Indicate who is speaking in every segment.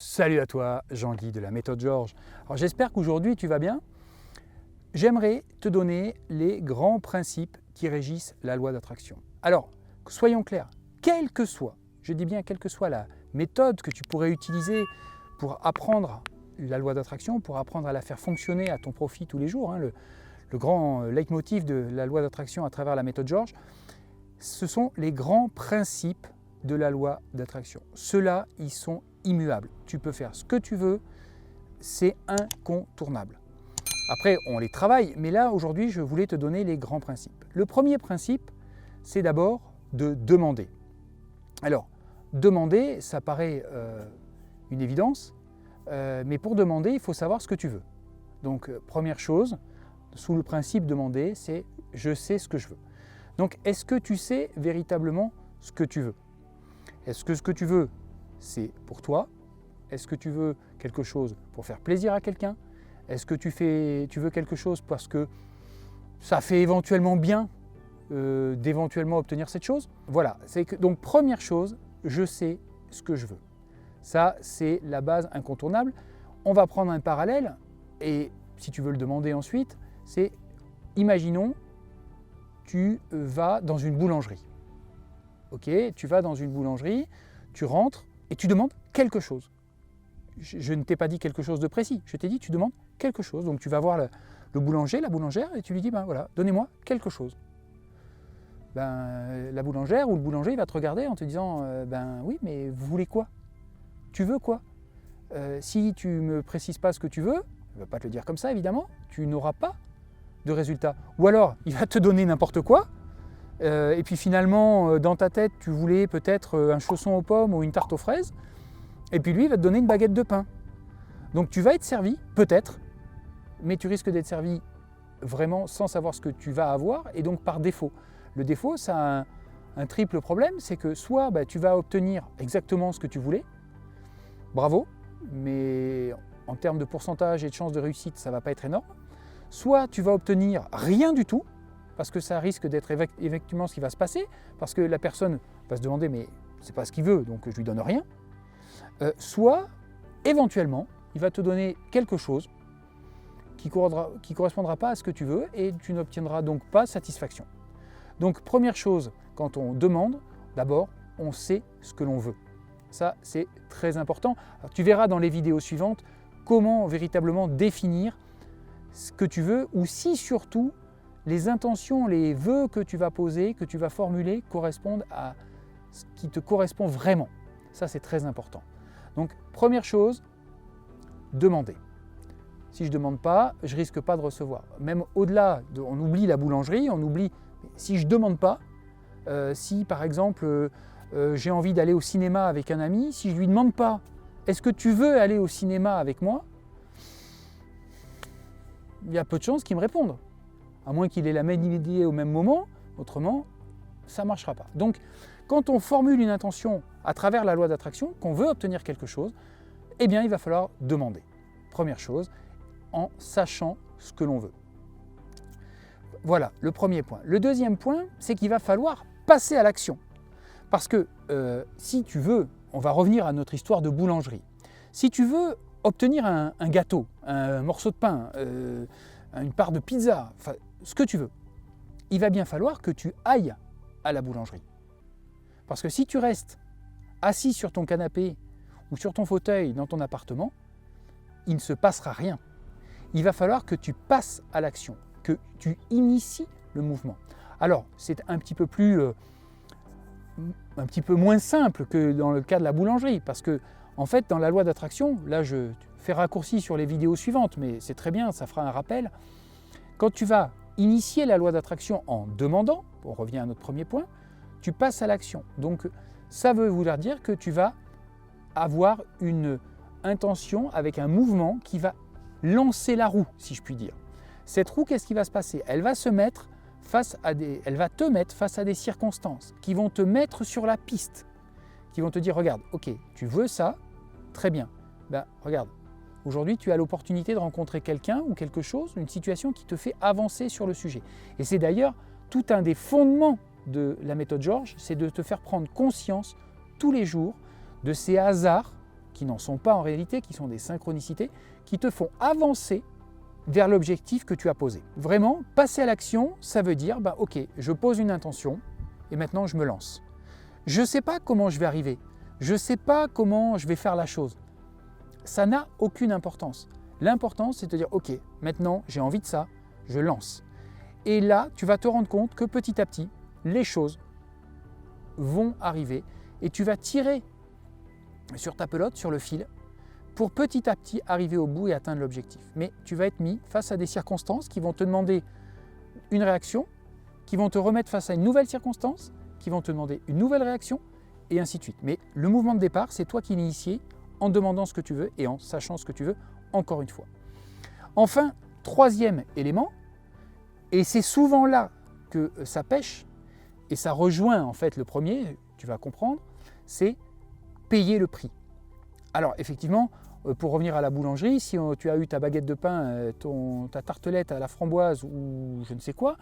Speaker 1: Salut à toi, Jean-Guy de la méthode Georges. Alors j'espère qu'aujourd'hui tu vas bien. J'aimerais te donner les grands principes qui régissent la loi d'attraction. Alors, soyons clairs, quelle que soit, je dis bien quelle que soit la méthode que tu pourrais utiliser pour apprendre la loi d'attraction, pour apprendre à la faire fonctionner à ton profit tous les jours, le grand leitmotiv de la loi d'attraction à travers la méthode Georges, ce sont les grands principes de la loi d'attraction. Ceux-là, ils sont immuables. Tu peux faire ce que tu veux, c'est incontournable. Après, on les travaille, mais là, aujourd'hui, je voulais te donner les grands principes. Le premier principe, c'est d'abord de demander. Alors, demander, ça paraît une évidence, mais pour demander, il faut savoir ce que tu veux. Donc, première chose, sous le principe demander, c'est « je sais ce que je veux ». Donc, est-ce que tu sais véritablement ce que tu veux? Est-ce que ce que tu veux, c'est pour toi? Est-ce que tu veux quelque chose pour faire plaisir à quelqu'un? Est-ce que tu veux quelque chose parce que ça fait éventuellement bien d'éventuellement obtenir cette chose? Voilà, donc première chose, je sais ce que je veux. Ça, c'est la base incontournable. On va prendre un parallèle et si tu veux le demander ensuite, c'est imaginons, tu vas dans une boulangerie. Ok, tu vas dans une boulangerie, tu rentres et tu demandes quelque chose. Je ne t'ai pas dit quelque chose de précis, je t'ai dit tu demandes quelque chose. Donc tu vas voir le boulanger, la boulangère et tu lui dis ben voilà, donnez-moi quelque chose. Ben, la boulangère ou le boulanger il va te regarder en te disant ben oui mais vous voulez quoi? Tu veux quoi? Si tu ne me précises pas ce que tu veux, il ne va pas te le dire comme ça évidemment, tu n'auras pas de résultat. Ou alors il va te donner n'importe quoi. Et puis finalement, dans ta tête, tu voulais peut-être un chausson aux pommes ou une tarte aux fraises, et puis lui, il va te donner une baguette de pain. Donc tu vas être servi, peut-être, mais tu risques d'être servi vraiment sans savoir ce que tu vas avoir, et donc par défaut. Le défaut, ça a un triple problème, c'est que soit tu vas obtenir exactement ce que tu voulais, bravo, mais en termes de pourcentage et de chance de réussite, ça ne va pas être énorme, soit tu vas obtenir rien du tout, parce que ça risque d'être effectivement ce qui va se passer, parce que la personne va se demander mais c'est pas ce qu'il veut, donc je lui donne rien. Soit, éventuellement, il va te donner quelque chose qui correspondra pas à ce que tu veux et tu n'obtiendras donc pas satisfaction. Donc première chose, quand on demande, d'abord, on sait ce que l'on veut. Ça, c'est très important. Alors, tu verras dans les vidéos suivantes comment véritablement définir ce que tu veux, ou si surtout les intentions, les vœux que tu vas poser, que tu vas formuler correspondent à ce qui te correspond vraiment. Ça, c'est très important. Donc, première chose, demander. Si je ne demande pas, je ne risque pas de recevoir. Même au-delà, on oublie la boulangerie, on oublie, si je ne demande pas, si par exemple, j'ai envie d'aller au cinéma avec un ami, si je ne lui demande pas, est-ce que tu veux aller au cinéma avec moi? Il y a peu de chances qu'il me réponde. À moins qu'il ait la même idée au même moment, autrement, ça ne marchera pas. Donc, quand on formule une intention à travers la loi d'attraction, qu'on veut obtenir quelque chose, eh bien, il va falloir demander. Première chose, en sachant ce que l'on veut. Voilà, le premier point. Le deuxième point, c'est qu'il va falloir passer à l'action. Parce que si tu veux, on va revenir à notre histoire de boulangerie. Si tu veux obtenir un gâteau, un morceau de pain, une part de pizza, enfin, ce que tu veux, il va bien falloir que tu ailles à la boulangerie. Parce que si tu restes assis sur ton canapé ou sur ton fauteuil dans ton appartement, il ne se passera rien. Il va falloir que tu passes à l'action, que tu inities le mouvement. Alors, c'est un petit peu moins simple que dans le cas de la boulangerie, parce que en fait, dans la loi d'attraction, là je fais raccourci sur les vidéos suivantes, mais c'est très bien, ça fera un rappel. Quand tu vas initier la loi d'attraction en demandant, on revient à notre premier point, tu passes à l'action. Donc ça veut vouloir dire que tu vas avoir une intention avec un mouvement qui va lancer la roue, si je puis dire. Cette roue, qu'est-ce qui va se passer? Elle va te mettre face à des circonstances qui vont te mettre sur la piste, qui vont te dire, regarde, ok, tu veux ça, très bien, ben regarde, aujourd'hui tu as l'opportunité de rencontrer quelqu'un ou quelque chose, une situation qui te fait avancer sur le sujet. Et c'est d'ailleurs tout un des fondements de la méthode Georges, c'est de te faire prendre conscience tous les jours de ces hasards qui n'en sont pas en réalité, qui sont des synchronicités, qui te font avancer vers l'objectif que tu as posé. Vraiment, passer à l'action, ça veut dire, ok, je pose une intention et maintenant je me lance. Je ne sais pas comment je vais arriver, je ne sais pas comment je vais faire la chose. Ça n'a aucune importance. L'important, c'est de te dire, ok, maintenant j'ai envie de ça, je lance. Et là, tu vas te rendre compte que petit à petit, les choses vont arriver et tu vas tirer sur ta pelote, sur le fil, pour petit à petit arriver au bout et atteindre l'objectif. Mais tu vas être mis face à des circonstances qui vont te demander une réaction, qui vont te remettre face à une nouvelle circonstance, qui vont te demander une nouvelle réaction, et ainsi de suite. Mais le mouvement de départ, c'est toi qui l'initie en demandant ce que tu veux et en sachant ce que tu veux, encore une fois. Enfin, troisième élément, et c'est souvent là que ça pêche, et ça rejoint en fait le premier, tu vas comprendre, c'est payer le prix. Alors effectivement, pour revenir à la boulangerie, si tu as eu ta baguette de pain, ta tartelette à la framboise ou je ne sais quoi,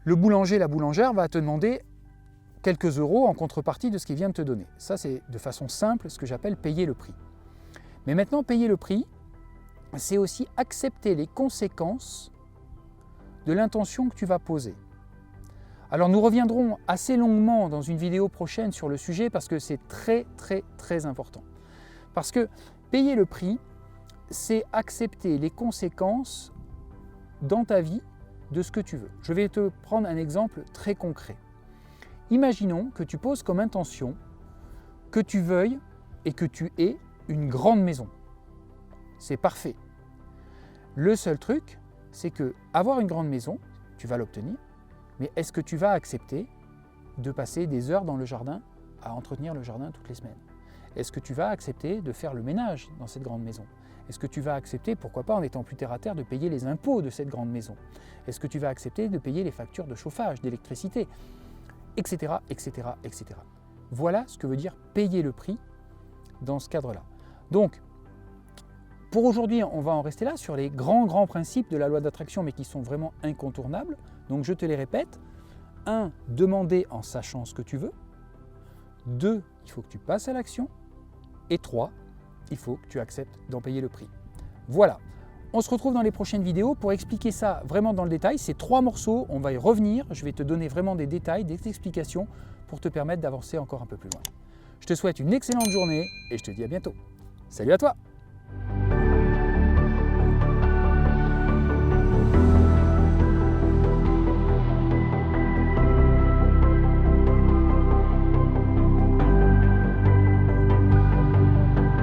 Speaker 1: le boulanger, la boulangère va te demander quelques euros en contrepartie de ce qu'il vient de te donner. Ça, c'est de façon simple ce que j'appelle payer le prix. Mais maintenant, payer le prix, c'est aussi accepter les conséquences de l'intention que tu vas poser. Alors nous reviendrons assez longuement dans une vidéo prochaine sur le sujet parce que c'est très important. Parce que payer le prix, c'est accepter les conséquences dans ta vie de ce que tu veux. Je vais te prendre un exemple très concret. Imaginons que tu poses comme intention que tu veuilles et que tu aies une grande maison. C'est parfait. Le seul truc, c'est que avoir une grande maison, tu vas l'obtenir, mais est-ce que tu vas accepter de passer des heures dans le jardin à entretenir le jardin toutes les semaines? Est-ce que tu vas accepter de faire le ménage dans cette grande maison? Est-ce que tu vas accepter, pourquoi pas en étant plus terre à terre, de payer les impôts de cette grande maison? Est-ce que tu vas accepter de payer les factures de chauffage, d'électricité, etc., etc., etc. Voilà ce que veut dire payer le prix dans ce cadre-là. Donc, pour aujourd'hui, on va en rester là sur les grands principes de la loi d'attraction, mais qui sont vraiment incontournables. Donc je te les répète. 1. Demander en sachant ce que tu veux. 2. Il faut que tu passes à l'action. Et 3. Il faut que tu acceptes d'en payer le prix. Voilà. On se retrouve dans les prochaines vidéos pour expliquer ça vraiment dans le détail. Ces 3 morceaux, on va y revenir. Je vais te donner vraiment des détails, des explications pour te permettre d'avancer encore un peu plus loin. Je te souhaite une excellente journée et je te dis à bientôt. Salut à toi!